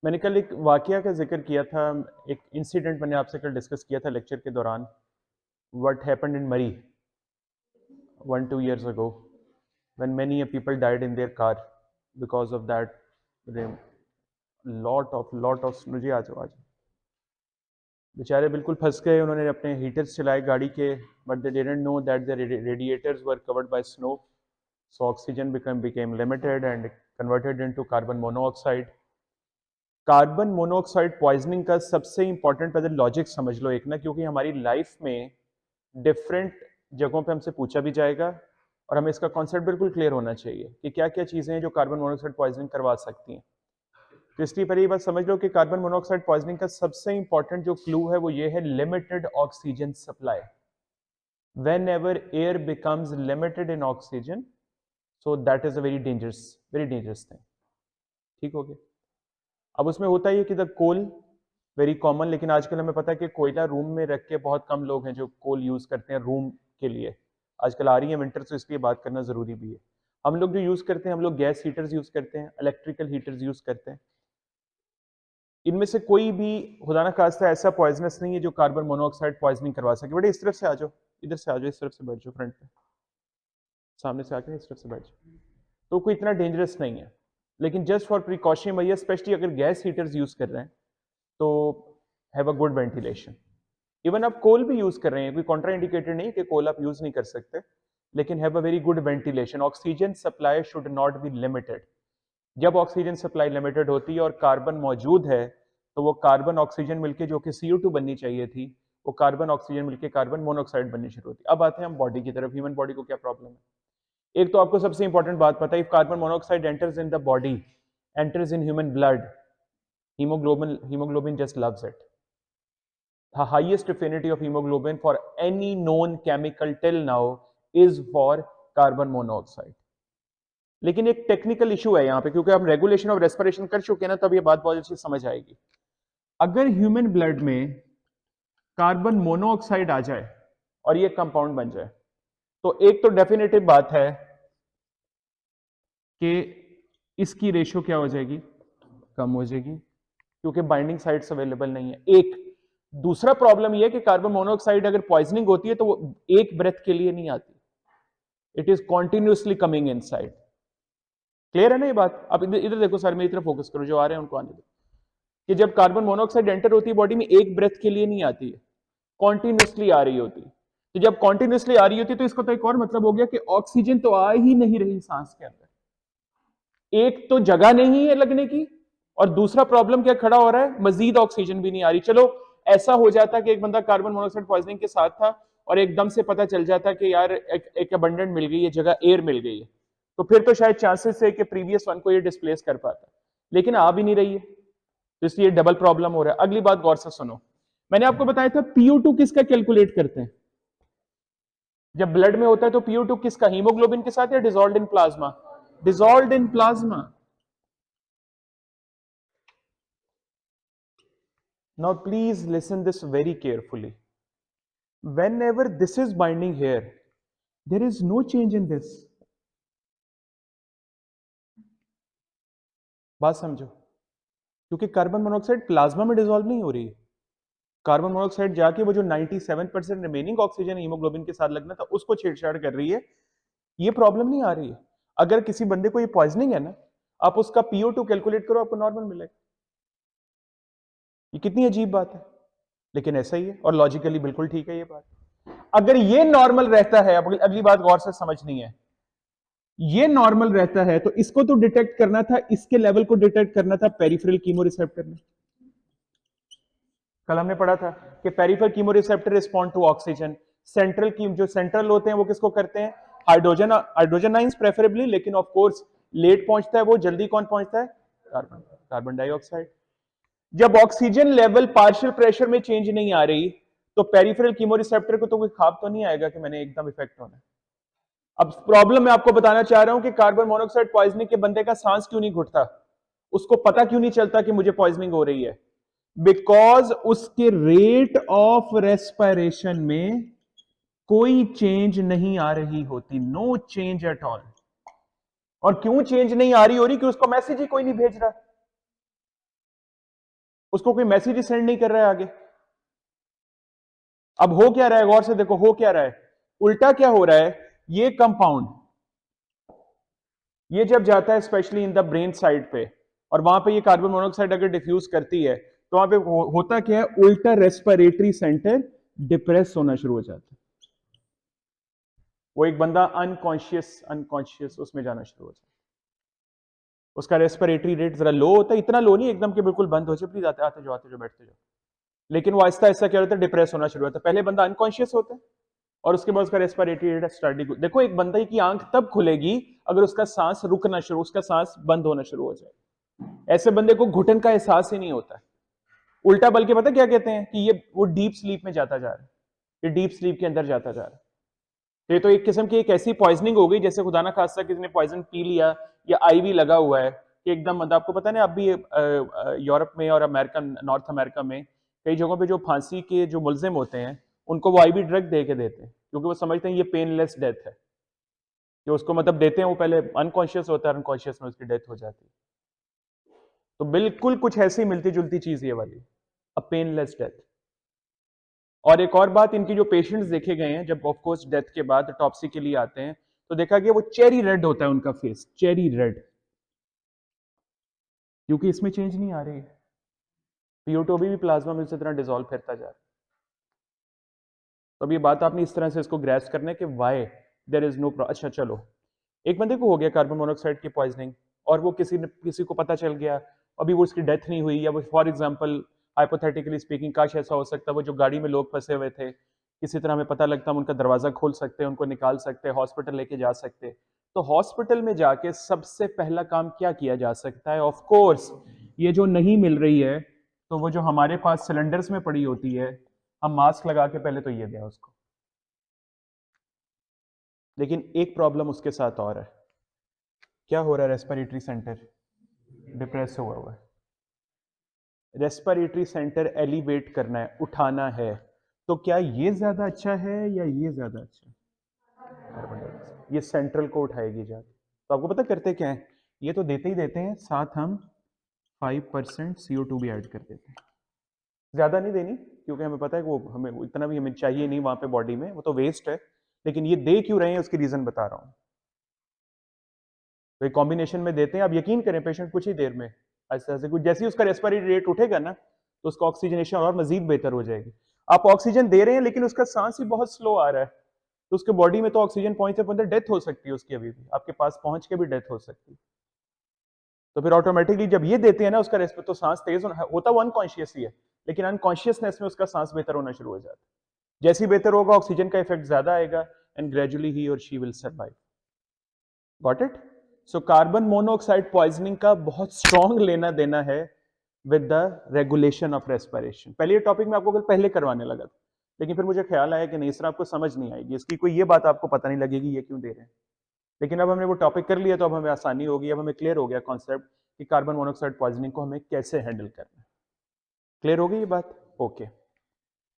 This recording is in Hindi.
मैंने कल एक वाकया का जिक्र किया था, एक इंसिडेंट मैंने आपसे कल डिस्कस किया था लेक्चर के दौरान। व्हाट हैपेंड इन मरी 1-2 years ago when many people died in their car because of that lot of मुझे आज बेचारे बिल्कुल फंस गए। उन्होंने अपने हीटर्स चलाए गाड़ी के, but they didn't know that the radiators were covered by snow, so oxygen became limited and converted into carbon monoxide। Carbon monoxide poisoning का सबसे इंपॉर्टेंट पहले लॉजिक समझ लो एक ना, क्योंकि हमारी लाइफ में डिफरेंट जगहों पे हमसे पूछा भी जाएगा और हमें इसका कॉन्सेप्ट बिल्कुल क्लियर होना चाहिए कि क्या क्या चीज़ें हैं जो कार्बन मोनोऑक्साइड पॉइजनिंग करवा सकती हैं। तो इसलिए पहले ये बात समझ लो कि कार्बन मोनोऑक्साइड पॉइजनिंग का सबसे इंपॉर्टेंट जो क्लू है वो ये है limited oxygen supply. When ever air becomes limited in oxygen, so that is a very dangerous thing. ठीक हो गया। अब उसमें होता ही है कि द कोल वेरी कॉमन, लेकिन आजकल हमें पता है कि कोयला रूम में रख के बहुत कम लोग हैं जो कोल यूज करते हैं रूम के लिए। आजकल आ रही है विंटर, तो इसलिए बात करना जरूरी भी है। हम लोग जो यूज करते हैं, हम लोग गैस हीटर्स यूज करते हैं, इलेक्ट्रिकल हीटर्स यूज करते हैं। इनमें से कोई भी खुदा ना खास्ता ऐसा पॉइजनस नहीं है जो कार्बन मोनोऑक्साइड पॉइजनिंग करवा सके। बेटे इस तरफ से आ जाओ, इधर से आ जाओ, इस तरफ से बैठ जाओ, फ्रंट पे सामने से आकर इस तरफ से बैठ जाओ। तो कोई इतना डेंजरस नहीं है, लेकिन जस्ट फॉर प्रिकॉशन भैया, स्पेशली अगर गैस हीटर्स यूज कर रहे हैं तो have a good ventilation. Even आप कोल भी यूज कर रहे हैं, कोई कॉन्ट्रा इंडिकेटेड नहीं कि कोल आप यूज नहीं कर सकते, लेकिन have a very good ventilation. Oxygen supply should not be limited. जब ऑक्सीजन सप्लाई लिमिटेड होती है और कार्बन मौजूद है, तो वो कार्बन ऑक्सीजन मिलके जो कि CO2 बननी चाहिए थी, वो कार्बन ऑक्सीजन मिलके कार्बन मोनोऑक्साइड बननी शुरू होती है। अब आते हैं हम बॉडी की तरफ। ह्यूमन बॉडी को क्या प्रॉब्लम है? एक तो आपको सबसे इंपॉर्टेंट बात पता है, if carbon monoxide enters in the body, enters in human blood, hemoglobin just loves it. The highest affinity of hemoglobin for any known chemical till now is for carbon monoxide। लेकिन एक टेक्निकल इशू है यहाँ पे, क्योंकि हम रेगुलेशन ऑफ रेस्पिरेशन कर चुके हैं ना, तब ये बात बहुत अच्छी समझ आएगी। अगर ह्यूमन ब्लड में कार्बन मोनोऑक्साइड आ जाए और ये कंपाउंड बन जाए, तो एक तो डेफिनेटिव बात है कि इसकी रेशियो क्या हो जाएगी, कम हो जाएगी, क्योंकि बाइंडिंग साइट्स अवेलेबल नहीं है। एक दूसरा प्रॉब्लम यह है कि कार्बन मोनोऑक्साइड अगर पॉइजनिंग होती है तो वो एक ब्रेथ के लिए नहीं आती, it is continuously coming inside. Clear है ना ये बात? अब इधर देखो सर, मेरी तरफ फोकस करो, जो आ रहे हैं उनको आने दो। कि जब कार्बन मोनोऑक्साइड एंटर होती है बॉडी में, एक ब्रेथ के लिए नहीं आती है, कॉन्टिन्यूसली आ रही होती है। तो जब कॉन्टिन्यूसली आ रही होती है तो इसका तो एक और मतलब हो गया कि ऑक्सीजन तो आ ही नहीं रही सांस के अंदर। एक तो जगह नहीं है लगने की, और दूसरा प्रॉब्लम क्या खड़ा हो रहा है, मजीद ऑक्सीजन भी नहीं आ रही। चलो ऐसा हो जाता कि एक बंदा कार्बन मोनोऑक्साइड पॉइजनिंग के साथ था और एकदम से पता चल जाता कि यार एक अबंडेंट मिल गई है जगह, एयर मिल गई है, तो फिर तो शायद चांसेस है कि प्रीवियस वन को ये डिस्प्लेस कर पाता, लेकिन आ भी नहीं रही है, तो इसलिए डबल प्रॉब्लम हो रहा है। अगली बात गौर से सुनो, मैंने आपको बताया था PO2 किसका कैलकुलेट करते हैं? जब ब्लड में होता है तो PO2 किसका, हीमोग्लोबिन के साथ या dissolved in plasma? Dissolved in plasma. Now please listen this very carefully. Whenever this is binding here, there is no change in this. बात समझो, क्योंकि कार्बन मोनोऑक्साइड प्लाज्मा में डिसॉल्व नहीं हो रही है। कार्बन मोनोऑक्साइड जाके वो जो 97% रिमेनिंग ऑक्सीजन हीमोग्लोबिन के साथ लगना था उसको छेड़छाड़ कर रही है। ये प्रॉब्लम नहीं आ रही है। अगर किसी बंदे को ये पॉइजनिंग है ना, आप उसका PO2 कैलकुलेट करो, आपको नॉर्मल मिलेगा। ये कितनी अजीब बात है, लेकिन ऐसा ही है और लॉजिकली बिल्कुल ठीक है ये बात। अगर ये नॉर्मल रहता है, अब अगली बात गौर से समझनी है, ये नॉर्मल रहता है तो इसको तो डिटेक्ट करना था, इसके लेवल को डिटेक्ट करना था पेरिफेरल कीमोरिसेप्टर ने। कल हमने पढ़ा था कि peripheral chemoreceptor respond to oxygen. Central की जो सेंट्रल होते हैं वो किसको करते हैं, हाइड्रोजन आइंस प्रेफरेबली, लेकिन ऑफ कोर्स लेट पहुंचता है वो, जल्दी कौन पहुंचता है, कार्बन डाइऑक्साइड। जब ऑक्सीजन लेवल पार्शियल प्रेशर में चेंज नहीं आ रही, तो पेरिफेरल कीमोरिसेप्टर को तो कोई ख्वाब तो नहीं आएगा कि मैंने एकदम इफेक्ट होना है। अब प्रॉब्लम मैं आपको बताना चाह रहा हूं कि कार्बन मोनोऑक्साइड पॉइजनिंग के बंदे का सांस क्यों नहीं घुटता, उसको पता क्यों नहीं चलता कि मुझे पॉइजनिंग हो रही है? बिकॉज उसके रेट ऑफ रेस्पिरेशन में कोई चेंज नहीं आ रही होती, नो चेंज एट ऑल। और क्यों चेंज नहीं आ रही हो रही? कि उसको मैसेज ही कोई नहीं भेज रहा। उसको कोई मैसेज सेंड नहीं कर रहा है आगे। अब हो क्या रहा है, गौर से देखो, हो क्या रहा है, उल्टा क्या हो रहा है, ये कंपाउंड ये जब जाता है specially in the brain side पे, और वहां पे ये कार्बन मोनोऑक्साइड अगर डिफ्यूज करती है, तो वहां पे होता क्या है, उल्टा रेस्पिरेटरी सेंटर डिप्रेस होना शुरू हो जाता है। वो एक बंदा अनकॉन्शियस उसमें जाना शुरू हो जाता है। उसका रेस्पिरेटरी रेट जरा लो होता है, इतना लो नहीं एकदम कि बिल्कुल बंद हो जाए, प्लीज आते आते जाओ बैठते जाओ, लेकिन वो आहिस्ता आहिस्ता क्या होता है, डिप्रेस होना शुरू होता है। पहले बंदा अनकॉन्शियस होता है और उसके बाद उसका रेस्पिरेटरी रेट स्टार्टिंग। देखो एक बंदे की आंख तब खुलेगी अगर उसका सांस रुकना शुरू, उसका सांस बंद होना शुरू हो जाए। ऐसे बंदे को घुटन का एहसास ही नहीं होता है। उल्टा बल्कि पता क्या कहते हैं कि ये वो डीप स्लीप में जाता जा रहा है, ये डीप स्लीप के अंदर जाता जा रहा है। ये तो एक किस्म की एक ऐसी पॉइजनिंग हो गई जैसे खुदा ना खास्ता किसी ने पॉइजन पी लिया या आईवी लगा हुआ है कि एकदम मतलब आपको पता नहीं, अब भी यूरोप में और अमेरिका, नॉर्थ अमेरिका में कई जगहों पे जो फांसी के जो मुलजिम होते हैं उनको वो आईवी ड्रग दे के देते हैं, क्योंकि वो समझते हैं ये पेनलेस डेथ है। जो उसको मतलब देते हैं वो पहले अनकॉन्शियस होता है, अनकॉन्शियस में उसकी डेथ हो जाती है। तो बिल्कुल कुछ ऐसी मिलती जुलती चीज ये वाली, अ पेनलेस डेथ। और एक और बात, इनकी जो पेशेंट्स देखे गए हैं जब ऑफकोर्स डेथ के बाद टॉप्सी के लिए आते हैं, तो देखा गया वो चेरी रेड होता है उनका फेस, चेरी रेड, क्योंकि इसमें चेंज नहीं आ रही है। PO2 भी प्लाज्मा में उसी तरह डिसॉल्व फिरता जा रहा है। तो अब ये बात आपने इस तरह से इसको ग्रैस्प करना है कि वाई देयर इज नो। अच्छा चलो, एक बंदे को हो गया कार्बन मोनोऑक्साइड की पॉइजनिंग, और वो किसी को पता चल गया, अभी वो उसकी डेथ नहीं हुई, या वो फॉर एग्जांपल हाइपोथेटिकली स्पीकिंग, काश ऐसा हो सकता, वो जो गाड़ी में लोग फंसे हुए थे किसी तरह हमें पता लगता, हम उनका दरवाजा खोल सकते, उनको निकाल सकते, हॉस्पिटल लेके जा सकते। तो हॉस्पिटल में जाके सबसे पहला काम क्या किया जा सकता है, ऑफ कोर्स ये जो नहीं मिल रही है, तो वो जो हमारे पास सिलेंडर्स में पड़ी होती है, हम मास्क लगा के पहले तो ये दें उसको। लेकिन एक प्रॉब्लम उसके साथ और है, क्या हो रहा है, रेस्पिरेटरी सेंटर डिप्रेस हुआ है। रेस्पिरेटरी सेंटर एलिवेट करना है, उठाना है, तो क्या ये ज्यादा अच्छा है या ये ज्यादा अच्छा है? ये सेंट्रल को उठाएगी जाके। तो आपको पता करते क्या है, ये तो देते ही देते हैं, साथ हम 5% CO2 भी ऐड कर देते हैं। ज्यादा नहीं देनी, क्योंकि हमें पता है कि वो हमें इतना भी हमें चाहिए नहीं वहां पे बॉडी में, वो तो वेस्ट है। लेकिन ये दे क्यों रहे हैं उसकी रीजन बता रहा हूं। तो एक कॉम्बिनेशन में देते हैं, आप यकीन करें पेशेंट कुछ ही देर में ऐसे ऐसे कुछ, जैसे ही उसका रेस्पिरेटरी रेट उठेगा ना, तो उसका ऑक्सीजनेशन और मजीद बेहतर हो जाएगी। आप ऑक्सीजन दे रहे हैं लेकिन उसका सांस ही बहुत स्लो आ रहा है, तो उसके बॉडी में तो ऑक्सीजन पहुंचते पहुंचते डेथ हो सकती है उसकी, अभी भी आपके पास पहुंच के भी डेथ हो सकती है। तो फिर ऑटोमेटिकली जब ये देते हैं ना उसका रेस्पिरेट, तो सांस तेज होता वो अनकॉन्शियस ही है, लेकिन अनकॉन्शियसनेस में उसका सांस बेहतर होना शुरू हो जाता है। जैसे ही बेहतर होगा ऑक्सीजन का इफेक्ट ज्यादा आएगा, एंड ग्रेजुअली ही और she will survive. Got it? So carbon monoxide poisoning का बहुत स्ट्रॉन्ग लेना देना है with the regulation of respiration. पहले ये टॉपिक मैं आपको कल पहले करवाने लगा था, लेकिन फिर मुझे ख्याल आया कि नहीं, इस तरह आपको समझ नहीं आएगी, इसकी कोई ये बात आपको पता नहीं लगेगी ये क्यों दे रहे हैं। लेकिन अब हमने वो टॉपिक कर लिया तो अब हमें आसानी होगी, अब हमें क्लियर हो गया कॉन्सेप्ट कि कार्बन मोनोऑक्साइड पॉइजनिंग को हमें कैसे हैंडल करना है। क्लियर होगी ये बात? ओके।